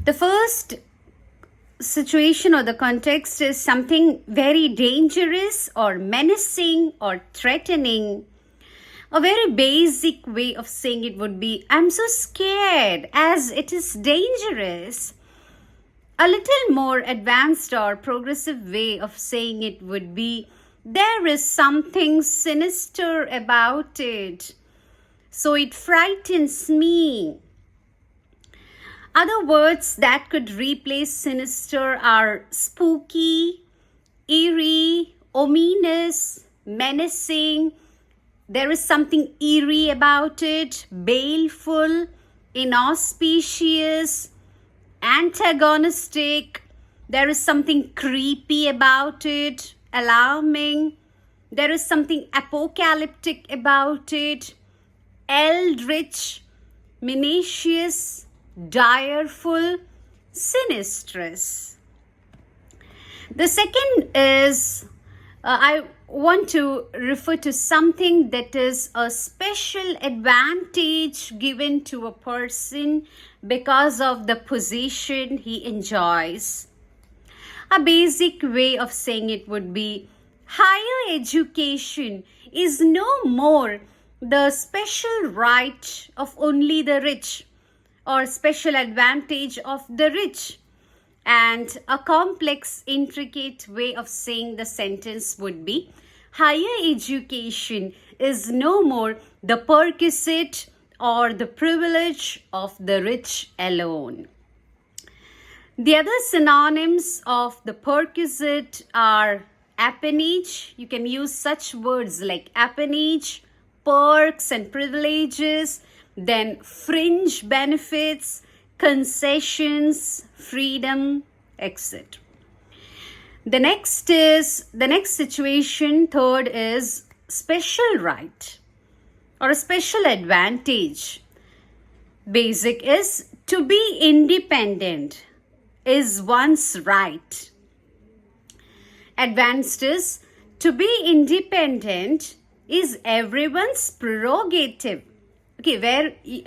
The first situation or the context is something very dangerous or menacing or threatening. A very basic way of saying it would be, I'm so scared as it is dangerous. A little more advanced or progressive way of saying it would be, there is something sinister about it, so it frightens me. Other words that could replace sinister are spooky, eerie, ominous, menacing. There is something eerie about it, baleful, inauspicious, antagonistic. There is something creepy about it, alarming. There is something apocalyptic about it, eldritch, menacious, direful, sinistrous. The second is, I want to refer to something that is a special advantage given to a person because of the position he enjoys. A basic way of saying it would be, higher education is no more the special right of only the rich or special advantage of the rich. And a complex, intricate way of saying the sentence would be, higher education is no more the perquisite or the privilege of the rich alone. The other synonyms of the perquisite are appanage. You can use such words like appanage, perks and privileges, then fringe benefits, concessions, freedom, etc. The next situation, third, is special right or a special advantage. Basic is, to be independent is one's right. Advanced is, to be independent is everyone's prerogative. Okay,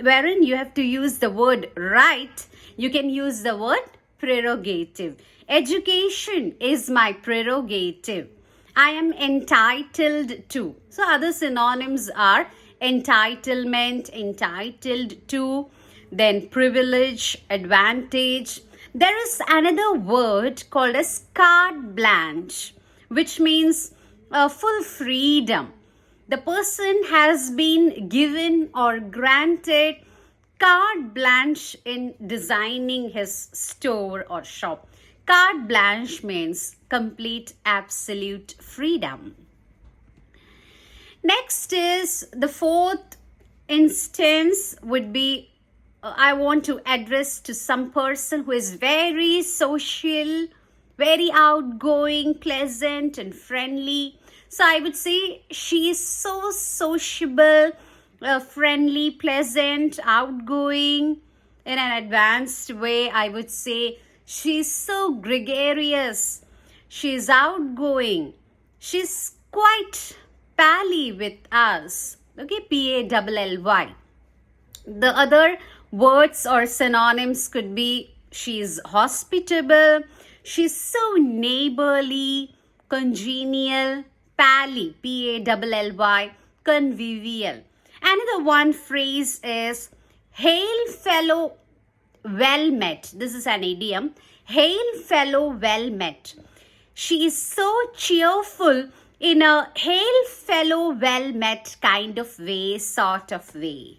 wherein you have to use the word right, you can use the word prerogative. Education is my prerogative. I am entitled to. So other synonyms are entitlement, entitled to, then privilege, advantage. There is another word called as carte blanche, which means full freedom. The person has been given or granted carte blanche in designing his store or shop. Carte blanche means complete, absolute freedom. Next is the fourth instance would be, I want to address to some person who is very social, very outgoing, pleasant and friendly. So I would say she is so sociable, friendly, pleasant, outgoing. In an advanced way, I would say she is so gregarious. She is outgoing. She is quite pally with us. Okay, P-A-L-L-Y. The other words or synonyms could be, she is hospitable. She is so neighborly, congenial, pally, P-A-L-L-Y, convivial. Another one phrase is, hail fellow well met. This is an idiom. Hail fellow well met. She is so cheerful in a hail fellow well met kind of way, sort of way.